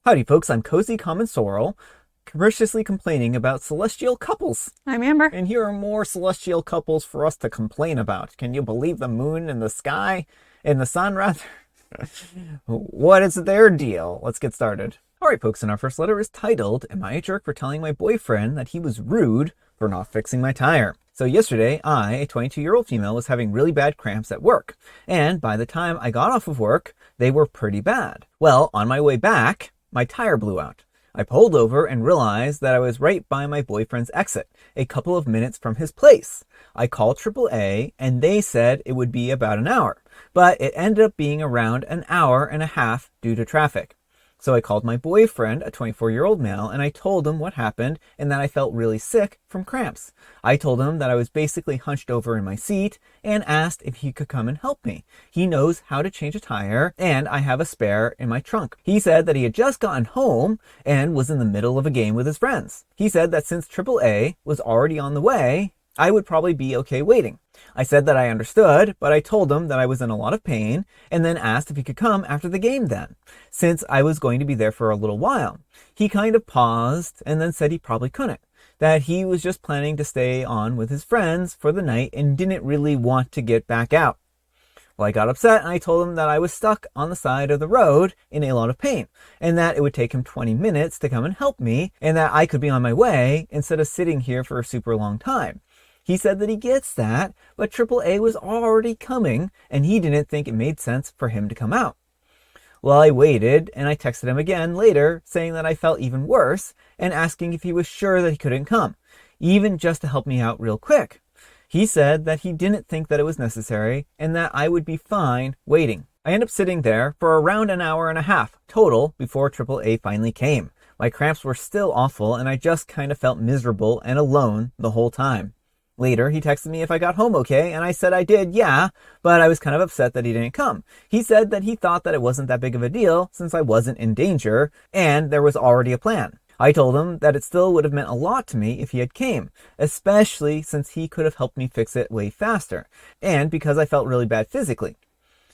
Howdy folks, I'm Cozy Common Sorrel, capriciously complaining about celestial couples. I'm Amber. And here are more celestial couples for us to complain about. Can you believe the moon and the sky? And the sun, rather? What is their deal? Let's get started. Alright folks, and our first letter is titled, Am I a Jerk for Telling My Boyfriend That He Was Rude for Not Fixing My Tire? So yesterday, I, a 22-year-old female, was having really bad cramps at work. And by the time I got off of work, they were pretty bad. Well, on my way back, my tire blew out. I pulled over and realized that I was right by my boyfriend's exit, a couple of minutes from his place. I called AAA and they said it would be about an hour, but it ended up being around an hour and a half due to traffic. So I called my boyfriend, a 24-year-old male, and I told him what happened and that I felt really sick from cramps. I told him that I was basically hunched over in my seat and asked if he could come and help me. He knows how to change a tire and I have a spare in my trunk. He said that he had just gotten home and was in the middle of a game with his friends. He said that since AAA was already on the way, I would probably be okay waiting. I said that I understood, but I told him that I was in a lot of pain and then asked if he could come after the game then, since I was going to be there for a little while. He kind of paused and then said he probably couldn't, that he was just planning to stay on with his friends for the night and didn't really want to get back out. Well, I got upset and I told him that I was stuck on the side of the road in a lot of pain and that it would take him 20 minutes to come and help me and that I could be on my way instead of sitting here for a super long time. He said that he gets that, but AAA was already coming and he didn't think it made sense for him to come out. Well, I waited and I texted him again later saying that I felt even worse and asking if he was sure that he couldn't come, even just to help me out real quick. He said that he didn't think that it was necessary and that I would be fine waiting. I ended up sitting there for around an hour and a half total before AAA finally came. My cramps were still awful and I just kind of felt miserable and alone the whole time. Later, he texted me if I got home okay, and I said I did, yeah, but I was kind of upset that he didn't come. He said that he thought that it wasn't that big of a deal since I wasn't in danger, and there was already a plan. I told him that it still would have meant a lot to me if he had came, especially since he could have helped me fix it way faster, and because I felt really bad physically.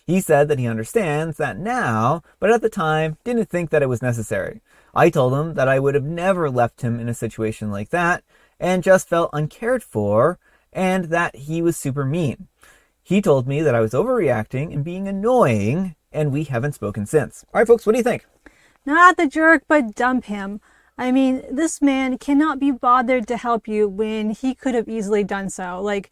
He said that he understands that now, but at the time didn't think that it was necessary. I told him that I would have never left him in a situation like that, and just felt uncared for, and that he was super mean. He told me that I was overreacting and being annoying, and we haven't spoken since. All right, folks, what do you think? Not the jerk, but dump him. I mean, this man cannot be bothered to help you when he could have easily done so. Like,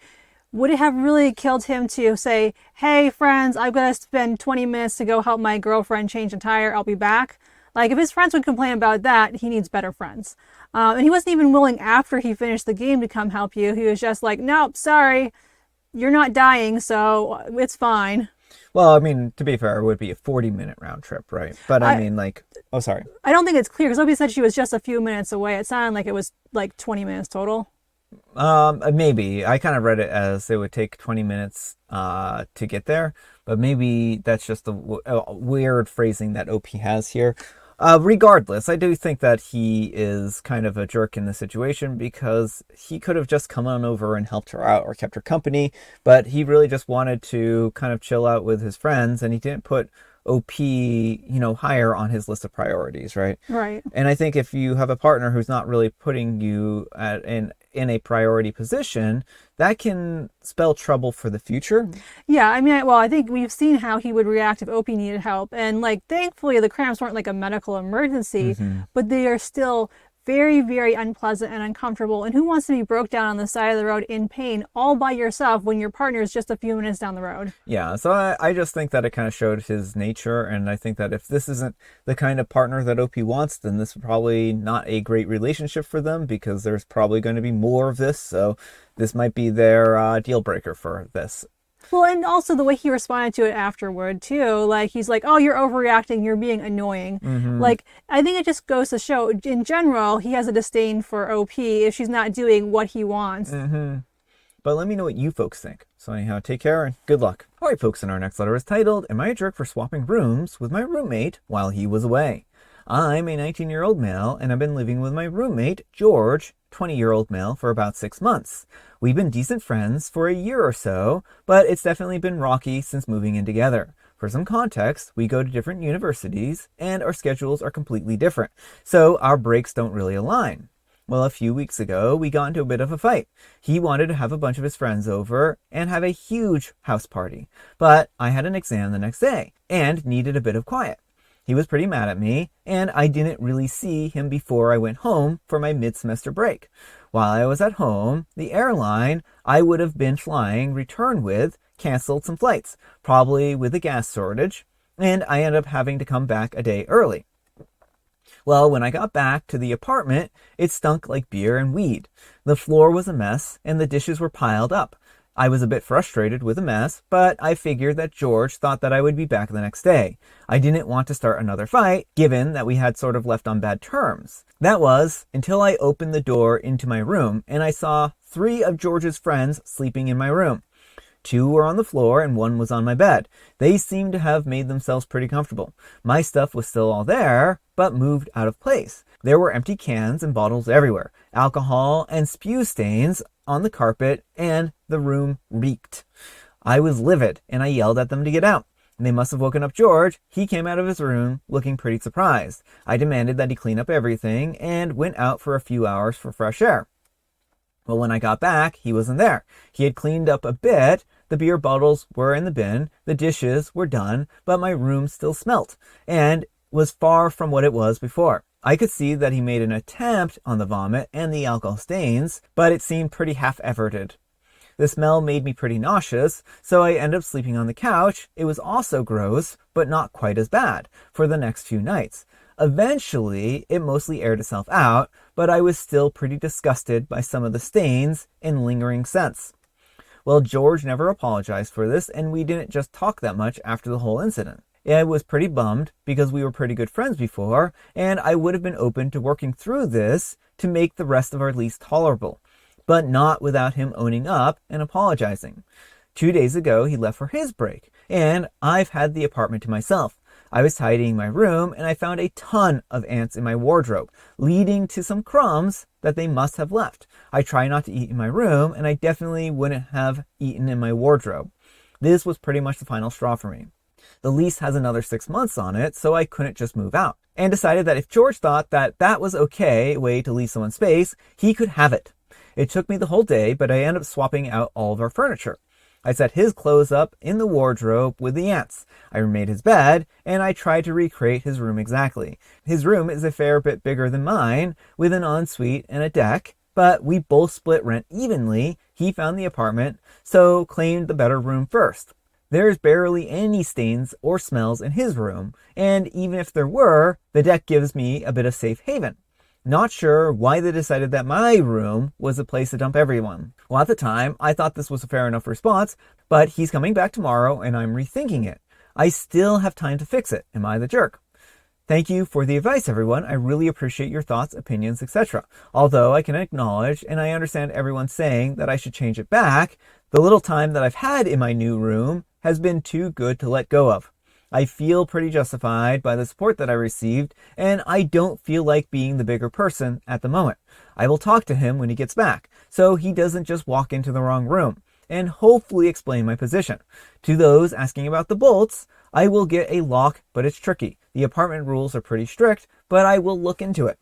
would it have really killed him to say, hey, friends, I've got to spend 20 minutes to go help my girlfriend change a tire. I'll be back. Like, if his friends would complain about that, he needs better friends. And he wasn't even willing after he finished the game to come help you. He was just like, nope, sorry, you're not dying, so it's fine. Well, I mean, to be fair, it would be a 40-minute round trip, right? But I mean, like, oh, sorry. I don't think it's clear, because Opie said she was just a few minutes away. It sounded like it was like 20 minutes total. Maybe. I kind of read it as it would take 20 minutes to get there, but maybe that's just the weird phrasing that OP has here. Regardless, I do think that he is kind of a jerk in the situation because he could have just come on over and helped her out or kept her company, but he really just wanted to kind of chill out with his friends and he didn't put OP, higher on his list of priorities, right? Right. And I think if you have a partner who's not really putting you in a priority position, that can spell trouble for the future. Yeah, I mean, well, I think we've seen how he would react if Opie needed help. And, like, thankfully, the cramps weren't like a medical emergency, but they are still very, very unpleasant and uncomfortable. And who wants to be broke down on the side of the road in pain all by yourself when your partner is just a few minutes down the road? Yeah, so I just think that it kind of showed his nature. And I think that if this isn't the kind of partner that OP wants, then this is probably not a great relationship for them because there's probably going to be more of this. So this might be their deal breaker for this. Well, and also the way he responded to it afterward, too. Like, he's like, oh, you're overreacting. You're being annoying. Like, I think it just goes to show, in general, he has a disdain for OP if she's not doing what he wants. But let me know what you folks think. So anyhow, take care and good luck. All right, folks, and our next letter is titled, Am I a Jerk for Swapping Rooms with My Roommate While He Was Away? I'm a 19-year-old male, and I've been living with my roommate, George, 20-year-old male, for about 6 months. We've been decent friends for a year or so, but it's definitely been rocky since moving in together. For some context, we go to different universities and our schedules are completely different, so our breaks don't really align. Well, a few weeks ago, we got into a bit of a fight. He wanted to have a bunch of his friends over and have a huge house party, but I had an exam the next day and needed a bit of quiet. He was pretty mad at me, and I didn't really see him before I went home for my mid-semester break. While I was at home, the airline I would have been flying return with canceled some flights, probably with a gas shortage, and I ended up having to come back a day early. Well, when I got back to the apartment, it stunk like beer and weed. The floor was a mess, and the dishes were piled up. I was a bit frustrated with the mess, but I figured that George thought that I would be back the next day. I didn't want to start another fight, given that we had sort of left on bad terms. That was until I opened the door into my room, and I saw 3 of George's friends sleeping in my room. 2 were on the floor and 1 was on my bed. They seemed to have made themselves pretty comfortable. My stuff was still all there, but moved out of place. There were empty cans and bottles everywhere, alcohol and spew stains on the carpet, and the room reeked. I was livid, and I yelled at them to get out. They must have woken up George. He came out of his room looking pretty surprised. I demanded that he clean up everything and went out for a few hours for fresh air. Well, when I got back, he wasn't there. He had cleaned up a bit. The beer bottles were in the bin, the dishes were done, but my room still smelt, and was far from what it was before. I could see that he made an attempt on the vomit and the alcohol stains, but it seemed pretty half-efforted. The smell made me pretty nauseous, so I ended up sleeping on the couch. It was also gross, but not quite as bad, for the next few nights. Eventually, it mostly aired itself out, but I was still pretty disgusted by some of the stains and lingering scents. Well, George never apologized for this, and we didn't just talk that much after the whole incident. I was pretty bummed because we were pretty good friends before, and I would have been open to working through this to make the rest of our lease tolerable, but not without him owning up and apologizing. 2 days ago, he left for his break, and I've had the apartment to myself. I was tidying my room, and I found a ton of ants in my wardrobe, leading to some crumbs that they must have left. I try not to eat in my room, and I definitely wouldn't have eaten in my wardrobe. This was pretty much the final straw for me. The lease has another 6 months on it, so I couldn't just move out, and decided that if George thought that that was okay way to lease someone's space, he could have it. It took me the whole day, but I ended up swapping out all of our furniture. I set his clothes up in the wardrobe with the ants. I remade his bed, and I tried to recreate his room exactly. His room is a fair bit bigger than mine, with an ensuite and a deck, but we both split rent evenly. He found the apartment, so claimed the better room first. There's barely any stains or smells in his room, and even if there were, the deck gives me a bit of safe haven. Not sure why they decided that my room was the place to dump everyone. Well, at the time, I thought this was a fair enough response, but he's coming back tomorrow and I'm rethinking it. I still have time to fix it. Am I the jerk? Thank you for the advice, everyone. I really appreciate your thoughts, opinions, etc. Although I can acknowledge and I understand everyone saying that I should change it back, the little time that I've had in my new room has been too good to let go of. I feel pretty justified by the support that I received, and I don't feel like being the bigger person at the moment. I will talk to him when he gets back, so he doesn't just walk into the wrong room, and hopefully explain my position. To those asking about the bolts, I will get a lock, but it's tricky. The apartment rules are pretty strict, but I will look into it.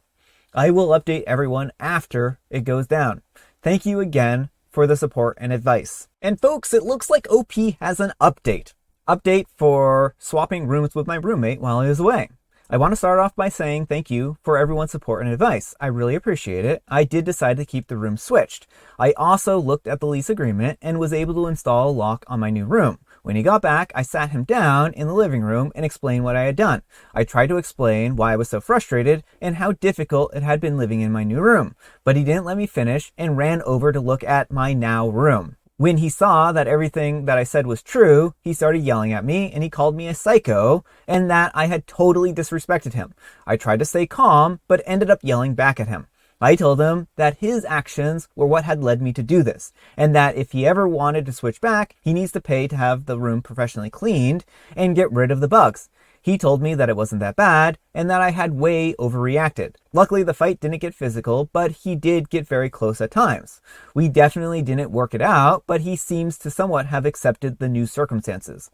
I will update everyone after it goes down. Thank you again for the support and advice. And folks, it looks like OP has an update. Update for swapping rooms with my roommate while I was away. I want to start off by saying thank you for everyone's support and advice. I really appreciate it. I did decide to keep the room switched. I also looked at the lease agreement and was able to install a lock on my new room. When he got back, I sat him down in the living room and explained what I had done. I tried to explain why I was so frustrated and how difficult it had been living in my new room, but he didn't let me finish and ran over to look at my now room. When he saw that everything that I said was true, he started yelling at me and he called me a psycho and that I had totally disrespected him. I tried to stay calm, but ended up yelling back at him. I told him that his actions were what had led me to do this, and that if he ever wanted to switch back, he needs to pay to have the room professionally cleaned and get rid of the bugs. He told me that it wasn't that bad, and that I had way overreacted. Luckily, the fight didn't get physical, but he did get very close at times. We definitely didn't work it out, but he seems to somewhat have accepted the new circumstances.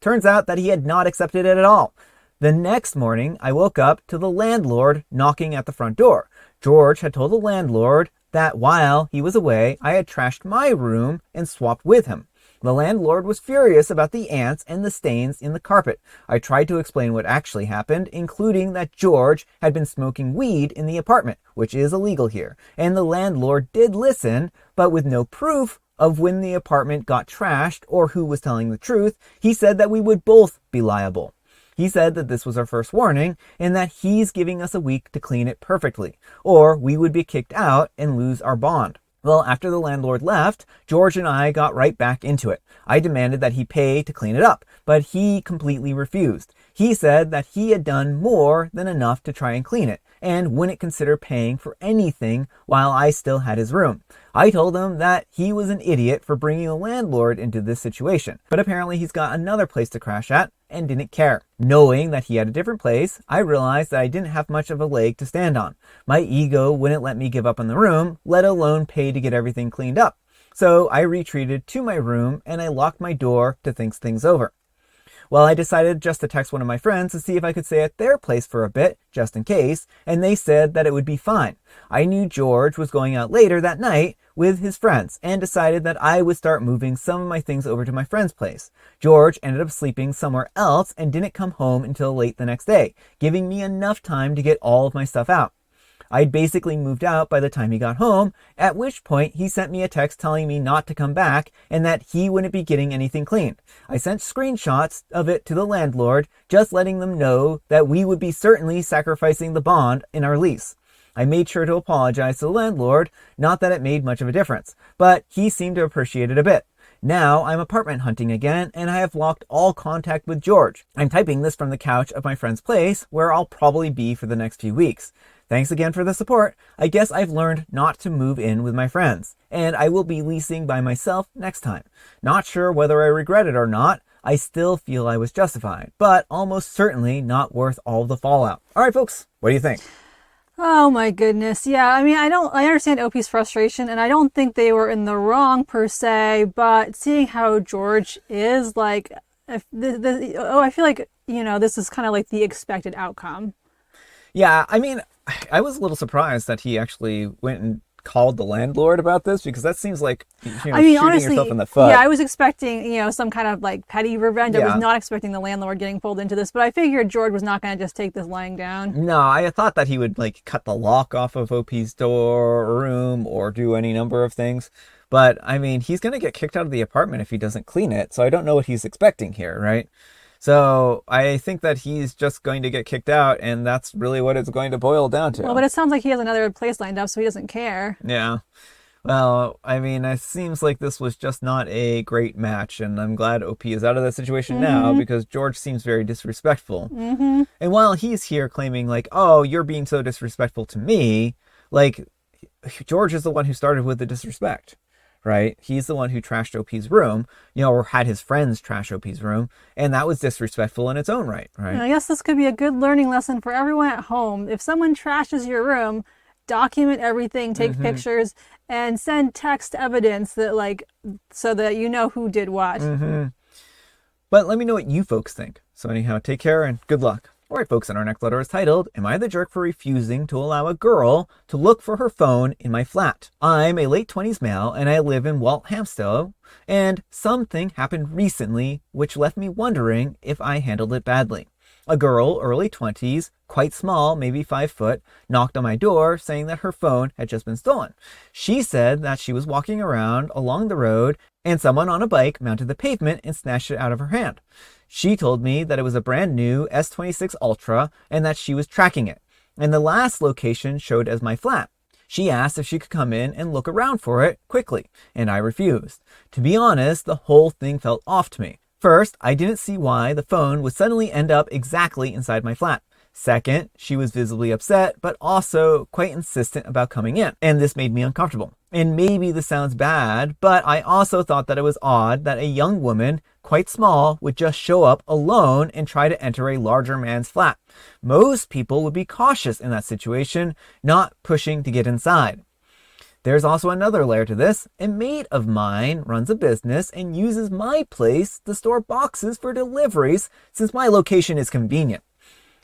Turns out that he had not accepted it at all. The next morning, I woke up to the landlord knocking at the front door. George had told the landlord that while he was away, I had trashed my room and swapped with him. The landlord was furious about the ants and the stains in the carpet. I tried to explain what actually happened, including that George had been smoking weed in the apartment, which is illegal here, and the landlord did listen, but with no proof of when the apartment got trashed or who was telling the truth. He said that we would both be liable. He said that this was our first warning and that he's giving us a week to clean it perfectly, or we would be kicked out and lose our bond. Well, after the landlord left, George and I got right back into it. I demanded that he pay to clean it up, but he completely refused. He said that he had done more than enough to try and clean it, and wouldn't consider paying for anything while I still had his room. I told him that he was an idiot for bringing the landlord into this situation, but apparently he's got another place to crash at and didn't care. Knowing that he had a different place, I realized that I didn't have much of a leg to stand on. My ego wouldn't let me give up on the room, let alone pay to get everything cleaned up. So I retreated to my room and I locked my door to think things over. Well, I decided just to text one of my friends to see if I could stay at their place for a bit, just in case, and they said that it would be fine. I knew George was going out later that night with his friends and decided that I would start moving some of my things over to my friend's place. George ended up sleeping somewhere else and didn't come home until late the next day, giving me enough time to get all of my stuff out. I'd basically moved out by the time he got home, at which point he sent me a text telling me not to come back and that he wouldn't be getting anything cleaned. I sent screenshots of it to the landlord, just letting them know that we would be certainly sacrificing the bond in our lease. I made sure to apologize to the landlord, not that it made much of a difference, but he seemed to appreciate it a bit. Now I'm apartment hunting again, and I have locked all contact with George. I'm typing this from the couch of my friend's place, where I'll probably be for the next few weeks. Thanks again for the support. I guess I've learned not to move in with my friends, and I will be leasing by myself next time. Not sure whether I regret it or not. I still feel I was justified, but almost certainly not worth all the fallout. All right, folks, what do you think? Oh my goodness. Yeah, I mean, I understand OP's frustration, and I don't think they were in the wrong per se, but seeing how George is, like, I feel like, this is kind of like the expected outcome. Yeah, I mean, I was a little surprised that he actually went and called the landlord about this, because that seems like, shooting honestly, yourself in the foot. Yeah, I was expecting, some kind of like petty revenge. Yeah. I was not expecting the landlord getting pulled into this, but I figured George was not going to just take this lying down. No, I thought that he would like cut the lock off of OP's door or room or do any number of things. But I mean, he's going to get kicked out of the apartment if he doesn't clean it. So I don't know what he's expecting here, right? So I think that he's just going to get kicked out, and that's really what it's going to boil down to. Well, but it sounds like he has another place lined up, so he doesn't care. Yeah. Well, I mean, it seems like this was just not a great match, and I'm glad OP is out of that situation now, because George seems very disrespectful. And while he's here claiming like, oh, you're being so disrespectful to me, like, George is the one who started with the disrespect. Right? He's the one who trashed OP's room, or had his friends trash OP's room, and that was disrespectful in its own right, right? I guess this could be a good learning lesson for everyone at home. If someone trashes your room, document everything, take pictures, and send text evidence that, so that you know who did what. But let me know what you folks think. So anyhow, take care and good luck. All right, folks, and our next letter is titled, Am I the Jerk for Refusing to Allow a Girl to Look for Her Phone in My Flat? I'm a late 20s male, and I live in Walthamstow, and something happened recently which left me wondering if I handled it badly. A girl, early 20s, quite small, maybe 5 foot, knocked on my door saying that her phone had just been stolen. She said that she was walking around along the road and someone on a bike mounted the pavement and snatched it out of her hand. She told me that it was a brand new S26 Ultra and that she was tracking it, and the last location showed as my flat. She asked if she could come in and look around for it quickly, and I refused. To be honest, the whole thing felt off to me. First, I didn't see why the phone would suddenly end up exactly inside my flat. Second, she was visibly upset, but also quite insistent about coming in, and this made me uncomfortable. And maybe this sounds bad, but I also thought that it was odd that a young woman, quite small, would just show up alone and try to enter a larger man's flat. Most people would be cautious in that situation, not pushing to get inside. There's also another layer to this. A mate of mine runs a business and uses my place to store boxes for deliveries since my location is convenient.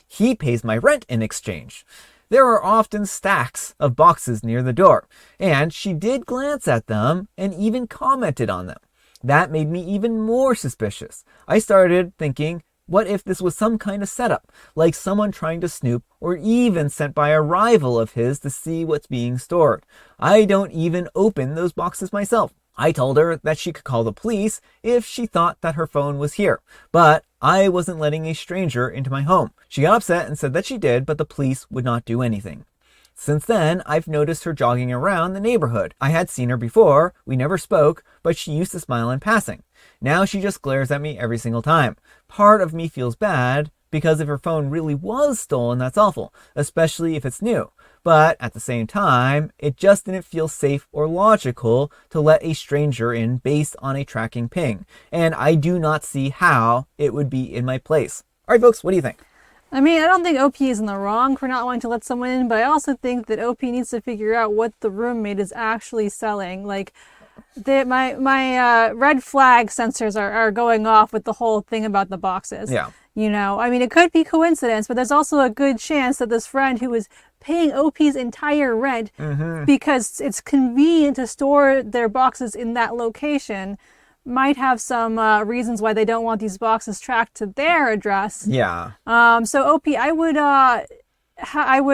He pays my rent in exchange. There are often stacks of boxes near the door, and she did glance at them and even commented on them. That made me even more suspicious. I started thinking, what if this was some kind of setup, like someone trying to snoop or even sent by a rival of his to see what's being stored? I don't even open those boxes myself. I told her that she could call the police if she thought that her phone was here, but I wasn't letting a stranger into my home. She got upset and said that she did, but the police would not do anything. Since then, I've noticed her jogging around the neighborhood. I had seen her before, we never spoke, but she used to smile in passing. Now she just glares at me every single time. Part of me feels bad, because if her phone really was stolen, that's awful, especially if it's new. But at the same time, it just didn't feel safe or logical to let a stranger in based on a tracking ping. And I do not see how it would be in my place. All right, folks, what do you think? I mean, I don't think OP is in the wrong for not wanting to let someone in, but I also think that OP needs to figure out what the roommate is actually selling. Like, my red flag sensors are going off with the whole thing about the boxes. Yeah. You know, I mean, it could be coincidence, but there's also a good chance that this friend who was paying OP's entire rent because it's convenient to store their boxes in that location might have some reasons why they don't want these boxes tracked to their address. Yeah. So OP, I would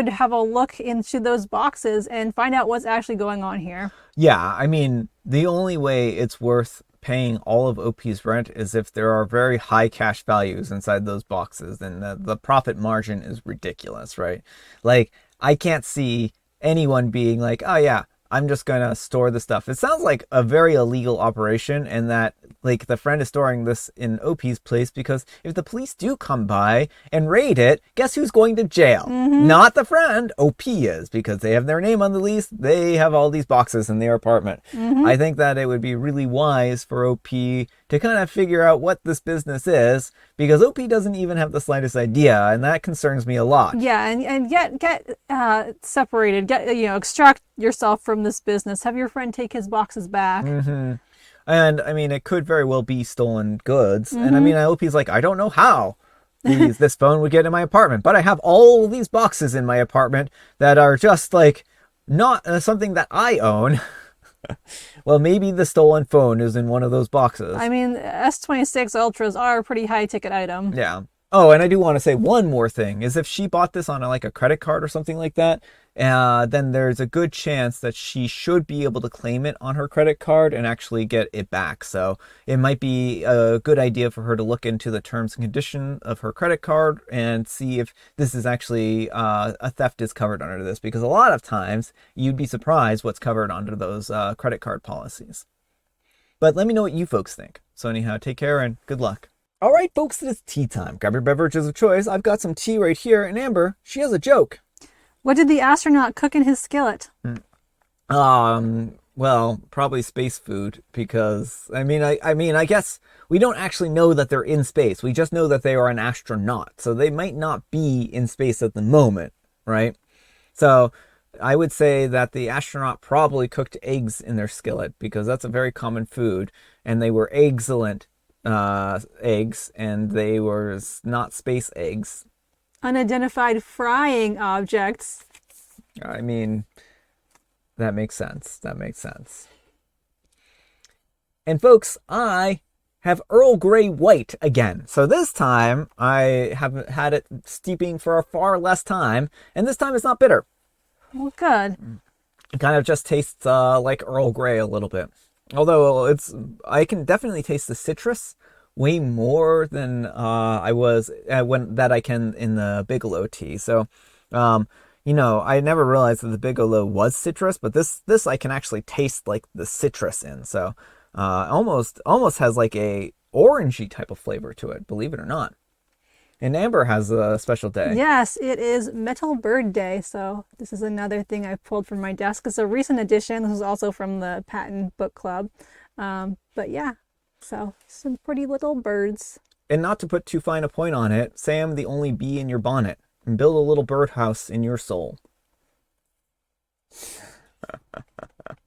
have a look into those boxes and find out what's actually going on here. Yeah, I mean, the only way it's worth paying all of OP's rent is if there are very high cash values inside those boxes, then the profit margin is ridiculous, right? Like, I can't see anyone being like, oh yeah, I'm just gonna store the stuff. It sounds like a very illegal operation, and that like the friend is storing this in OP's place because if the police do come by and raid it, guess who's going to jail? Not the friend. OP is, because they have their name on the lease. They have all these boxes in their apartment. I think that it would be really wise for OP to kind of figure out what this business is, because OP doesn't even have the slightest idea, and that concerns me a lot. Yeah, and get separated. Extract yourself from this business. Have your friend take his boxes back. And I mean, it could very well be stolen goods. And I mean, OP's like, I don't know how this phone would get in my apartment, but I have all these boxes in my apartment that are just like not something that I own. Well, maybe the stolen phone is in one of those boxes. I mean, S26 Ultras are a pretty high ticket item. Yeah. Oh, and I do want to say one more thing is if she bought this on a credit card or something like that, then there's a good chance that she should be able to claim it on her credit card and actually get it back. So it might be a good idea for her to look into the terms and conditions of her credit card and see if this is actually a theft is covered under this, because a lot of times you'd be surprised what's covered under those credit card policies. But let me know what you folks think. So anyhow, take care and good luck. All right, folks, it is tea time. Grab your beverages of choice. I've got some tea right here, and Amber, she has a joke. What did the astronaut cook in his skillet? Well, probably space food, because I mean, I guess we don't actually know that they're in space. We just know that they are an astronaut, so they might not be in space at the moment, right? So I would say that the astronaut probably cooked eggs in their skillet, because that's a very common food, and they were excellent eggs, and they were not space eggs. Unidentified frying objects. I mean, that makes sense. That makes sense. And folks, I have Earl Grey White again. So this time I have had it steeping for a far less time, and this time it's not bitter. Well, good. It kind of just tastes like Earl Grey a little bit. Although I can definitely taste the citrus way more than I was that I can in the Bigelow tea. So, I never realized that the Bigelow was citrus, but this I can actually taste like the citrus in. So, almost has like a orangey type of flavor to it, believe it or not. And Amber has a special day. Yes, it is Metal Bird Day. So this is another thing I pulled from my desk. It's a recent edition. This is also from the Patent Book Club. But yeah, so some pretty little birds. And not to put too fine a point on it, say I'm the only bee in your bonnet and build a little birdhouse in your soul.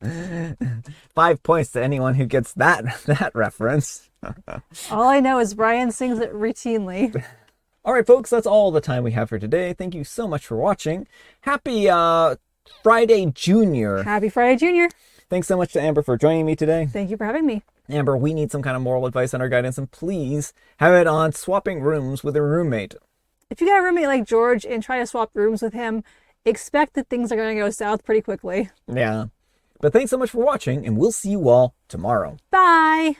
5 points to anyone who gets that reference. All I know is Brian sings it routinely. All right, folks, that's all the time we have for today. Thank you so much for watching. Happy Friday Junior. Happy Friday, Junior. Thanks so much to Amber for joining me today. Thank you for having me. Amber, we need some kind of moral advice on our guidance, and please have it on swapping rooms with a roommate. If you got a roommate like George and try to swap rooms with him, expect that things are going to go south pretty quickly. Yeah. But thanks so much for watching, and we'll see you all tomorrow. Bye!